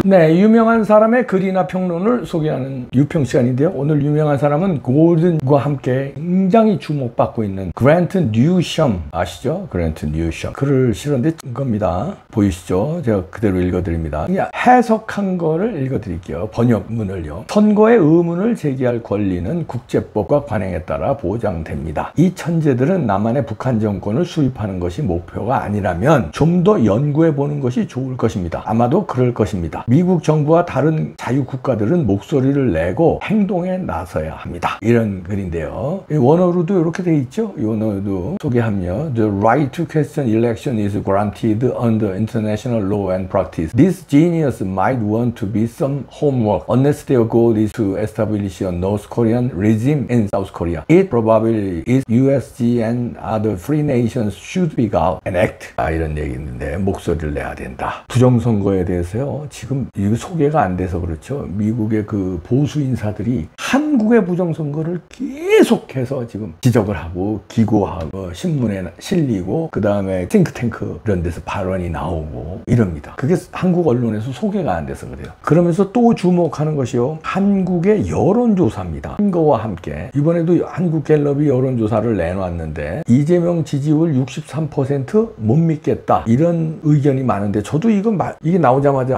네, 유명한 사람의 글이나 평론을 소개하는 유평 시간인데요. 오늘 유명한 사람은 골든과 함께 굉장히 주목받고 있는 그랜트 뉴섬 아시죠? 그랜트 뉴섬 글을 실었는데 겁니다. 보이시죠? 제가 그대로 읽어드립니다. 해석한 거를 읽어드릴게요. 번역문을요. 선거의 의문을 제기할 권리는 국제법과 관행에 따라 보장됩니다. 이 천재들은 남한의 북한 정권을 수입하는 것이 목표가 아니라면 좀 더 연구해보는 것이 좋을 것입니다. 아마도 그럴 것입니다. 미국 정부와 다른 자유국가들은 목소리를 내고 행동에 나서야 합니다. 이런 글인데요. 원어로도 이렇게 돼 있죠. 이 원어도 소개하며 The right to question election is granted under international law and practice. This genius might want to be some homework unless their goal is to establish a North Korean regime in South Korea. It probably is USG and other free nations should speak out and act. 이런 얘기인데 목소리를 내야 된다. 부정선거에 대해서요. 지금 이거 소개가 안 돼서 그렇죠. 미국의 그 보수 인사들이 한국의 부정선거를 계속해서 지금 지적을 하고 기고하고 신문에 실리고 그 다음에 싱크탱크 이런 데서 발언이 나오고 이럽니다. 그게 한국 언론에서 소개가 안 돼서 그래요. 그러면서 또 주목하는 것이요. 한국의 여론조사입니다. 선거와 함께 이번에도 한국갤럽이 여론조사를 내놨는데 이재명 지지율 63% 못 믿겠다 이런 의견이 많은데 저도 이게 나오자마자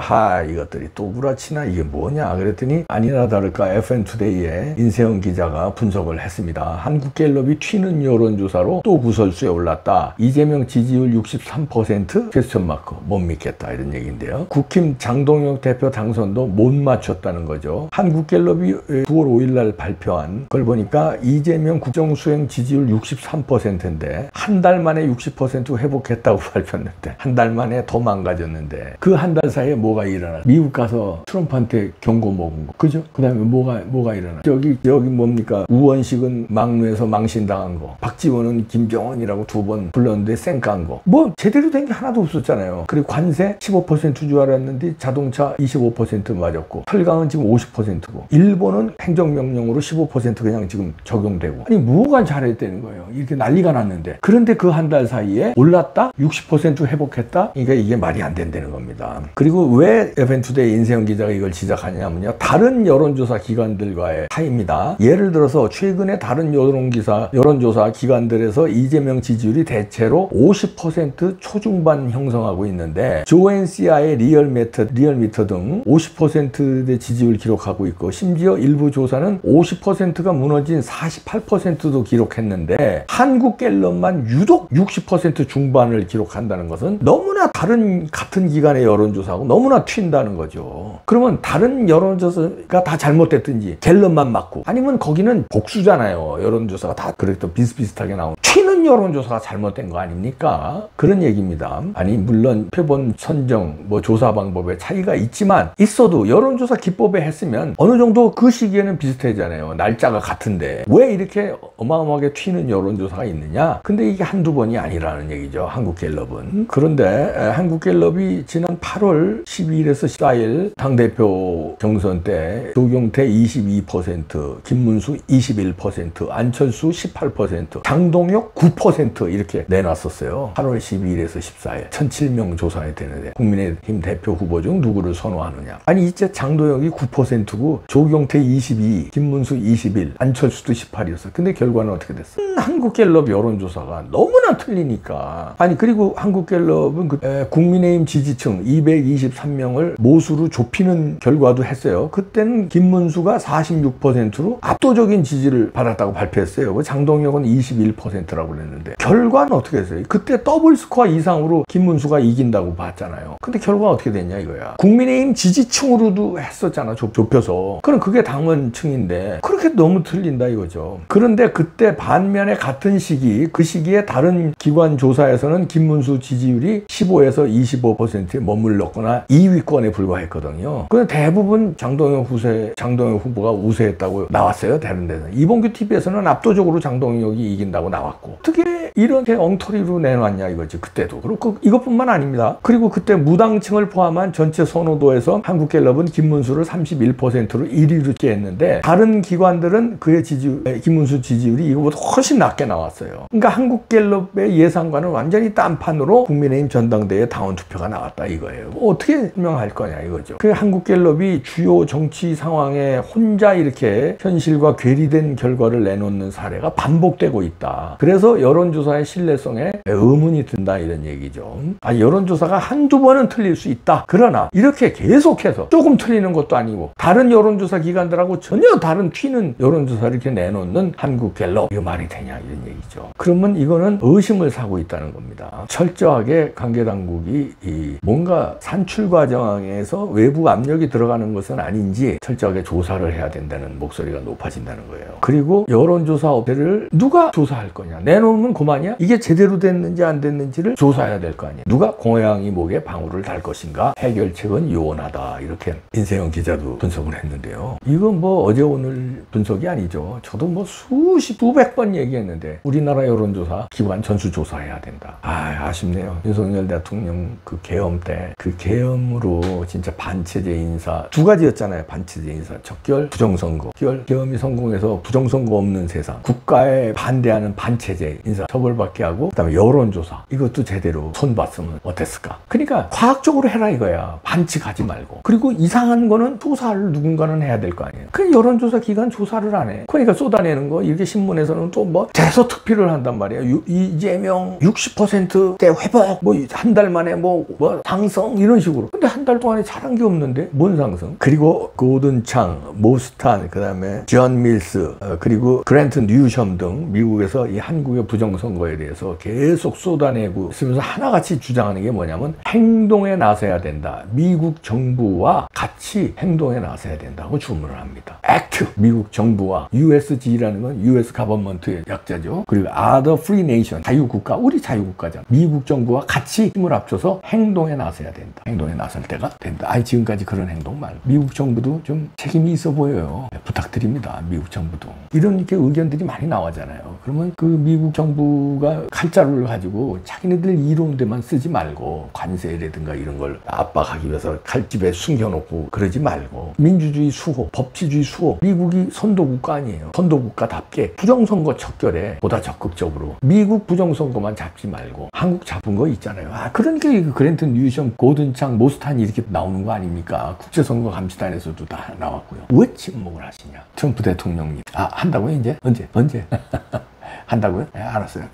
이것들이 또 구라치나 이게 뭐냐 그랬더니 아니나 다를까 FN투데이의 인세영 기자가 분석을 했습니다. 한국갤럽이 튀는 여론조사로 또 구설수에 올랐다. 이재명 지지율 63% 퀘스천 마크 못 믿겠다 이런 얘기인데요. 국힘 장동혁 대표 당선도 못 맞췄다는 거죠. 한국갤럽이 9월 5일날 발표한 걸 보니까 이재명 국정수행 지지율 63%인데 한 달 만에 60% 회복했다고 발표했는데 한 달 만에 더 망가졌는데 그 한 달 사이에 뭐가 일어나? 미국 가서 트럼프한테 경고 먹은 거, 그죠? 그 다음에 뭐가 일어나? 여기 뭡니까? 우원식은 막루에서 망신당한 거, 박지원은 김정은이라고 2번 불렀는데 쌩깐 거, 뭐 제대로 된 게 하나도 없었잖아요. 그리고 관세 15% 줄 알았는데 자동차 25% 맞았고, 철강은 지금 50%고, 일본은 행정명령으로 15% 그냥 지금 적용되고, 아니 뭐가 잘했다는 거예요? 이렇게 난리가 났는데. 그런데 그 한 달 사이에 올랐다? 60% 회복했다? 그러니까 이게 말이 안 된다는 겁니다. 그리고 왜 FN투데이 인세영 기자가 이걸 지적하냐면요. 다른 여론조사 기관들과의 차이입니다. 예를 들어서 최근에 다른 여론조사 기관들에서 이재명 지지율이 대체로 50% 초중반 형성하고 있는데 조앤시아의 리얼미터 등 50%의 지지율 기록하고 있고, 심지어 일부 조사는 50%가 무너진 48%도 기록했는데 한국갤럽만 유독 60% 중반을 기록한다는 것은 너무나 같은 기관의 여론조사하고 너무나 튄다는 거죠. 그러면 다른 여론조사가 다 잘못됐든지 갤럽만 맞고, 아니면 거기는 복수잖아요. 여론조사가 다 그래도 비슷비슷하게 나오는 튀는 여론조사가 잘못된 거 아닙니까? 그런 얘기입니다. 아니 물론 표본 선정 조사 방법에 차이가 있어도 여론조사 기법에 했으면 어느 정도 그 시기에는 비슷하잖아요. 날짜가 같은데 왜 이렇게 어마어마하게 튀는 여론조사가 있느냐? 근데 이게 한두 번이 아니라는 얘기죠. 한국갤럽은. 그런데 한국갤럽이 지난 8월 12일에서 14일 당대표 경선 때 조경태 22%, 김문수 21%, 안철수 18%, 장동혁 9% 이렇게 내놨었어요. 8월 12일에서 14일 1007명 조사에 되는데 국민의힘 대표 후보 중 누구를 선호하느냐. 아니 이제 장동혁이 9%고 조경태 22, 김문수 21, 안철수도 18이었어. 근데 결과는 어떻게 됐어? 한국갤럽 여론조사가 너무나 틀리니까. 아니 그리고 한국갤럽은 국민의힘 지지층 223명을 모수로 좁히는 결과도 했어요. 그때는 김문수가 46%로 압도적인 지지를 받았다고 발표했어요. 장동혁은 21%라고 그랬는데 결과는 어떻게 했어요? 그때 더블 스코어 이상으로 김문수가 이긴다고 봤잖아요. 근데 결과가 어떻게 됐냐 이거야. 국민의힘 지지층으로도 했었잖아. 좁혀서. 그럼 그게 당원층인데 그렇게 너무 틀린다 이거죠. 그런데 그때 반면에 같은 시기, 그 시기에 다른 기관 조사에서는 김문수 지지율이 15에서 25%에 머물렀거나 2위권에 불과했거든요. 그런데 대부분 장동혁 후보가 우세했다고 나왔어요. 다른 데는. 이봉규 TV에서는 압도적으로 장동혁이 이긴다고 나왔고, 어떻게 이렇게 엉터리로 내놨냐 이거지. 그때도. 그리고 이것뿐만 아닙니다. 그리고 그때 무당층을 포함한 전체 선호도에서 한국갤럽은 김문수를 31%로 1위로 했는데 다른 기관들은 그의 김문수 지지율이 이거보다 훨씬 낮게 나왔어요. 그러니까 한국갤럽의 예상과는 완전히 딴판으로 국민의힘 전당대회 당원 투표가 나왔다 이거예요. 어떻게 설명할 거냐 이거죠. 그 한국갤럽이 주요 정치 상황에 혼자 이렇게 현실과 괴리된 결과를 내놓는 사례가 반복되고 있다. 그래서 여론조사의 신뢰성에 의문이 든다 이런 얘기죠. 여론조사가 한두 번은 틀릴 수 있다. 그러나 이렇게 계속해서 조금 틀리는 것도 아니고 다른 여론조사 기관들하고 전혀 다른 튀는 여론조사를 이렇게 내놓는 한국갤럽, 이거 말이 되냐 이런 얘기죠. 그러면 이거는 의심을 사고 있다는 겁니다. 철저하게 관계당국이 뭔가 산출 과정에서 외부 압력이 들어가는 것은 아닌지 철저하게 조사를 해야 된다는 목소리가 높아진다는 거예요. 그리고 여론조사 업체를 누가 조사할 거냐, 내놓으면 그만이야? 이게 제대로 됐는지 안 됐는지를 조사해야 될 거 아니에요. 누가 고양이 목에 방울을 달 것인가, 해결책은 요원하다, 이렇게 인세영 기자도 분석을 했는데요. 이건 뭐 어제 오늘 분석이 아니죠. 저도 뭐 수백 번 얘기했는데 우리나라 여론조사 기관 전수조사해야 된다. 아쉽네요. 윤석열 대통령 그 계엄 때 그 계엄으로 진짜 반체제 인사 두 가지였잖아요. 반체제 인사, 적결, 부정선거. 계엄이 성공해서 부정선거 없는 세상, 국가에 반대하는 반체제 인사 처벌받게 하고, 그다음에 여론조사 이것도 제대로 손봤으면 어땠을까. 그러니까 과학적으로 해라 이거야. 반칙하지 말고. 그리고 이상한 거는 조사를 누군가는 해야 될 거 아니에요. 그 여론조사 기관 조사를 안 해. 그러니까 쏟아내는 거, 이렇게 신문에서는 또 뭐 대서특필을 한단 말이에요. 이재명 60%대 회복, 뭐 한 달 만에 뭐 상승 이런 식으로. 근데 한 달 동안에 잘한 게 없는데 뭔 상승? 그리고 고든 창, 모스탄, 그다음에 존 밀스, 그리고 그랜트 뉴섬 등 미국에서 이 한국의 부정선거에 대해서 계속 쏟아내고 있으면서 하나같이 주장하는 게 뭐냐면 행동에 나서야 된다. 미국 정부와 같이 행동에 나서야 된다고 주문을 합니다. 액트, 미국 정부와 USG라는 건 US 가버먼트의 약자죠. 그리고 Other Free Nation, 자유국가, 우리 자유국가잖아. 미국 정부와 같이 힘을 합쳐서 행동에 나서야 된다. 행동에 나설 때가 된다. 지금까지 그런 행동 말고. 미국 정부도 좀 책임이 있어 보여요. 부탁드립니다. 미국 정부도. 이런 이렇게 의견들이 많이 나오잖아요. 그러면 그 미국 정부가 칼자루를 가지고 자기네들 이로운 데만 쓰지 말고 관세라든가 이런 걸 압박하기 위해서 칼집에 숨겨놓고 그러지 말고 민주주의 수호, 법치주의 수호. 미국이 선도국가 아니에요. 선도국가답게 부정선거 척결에 보다 적극적으로 미국 부정선거만 잡지 말고 한국 잡은 거 있잖아요. 그러니까 그랜트 뉴섬, 고든 창, 모스탄이 이렇게 나오는 거 아닙니까? 국제선거 감시단에서도 다 나왔고요. 왜 침묵을 하시냐? 트럼프 대통령님. 한다고요 이제? 언제? 한다고요? 알았어요.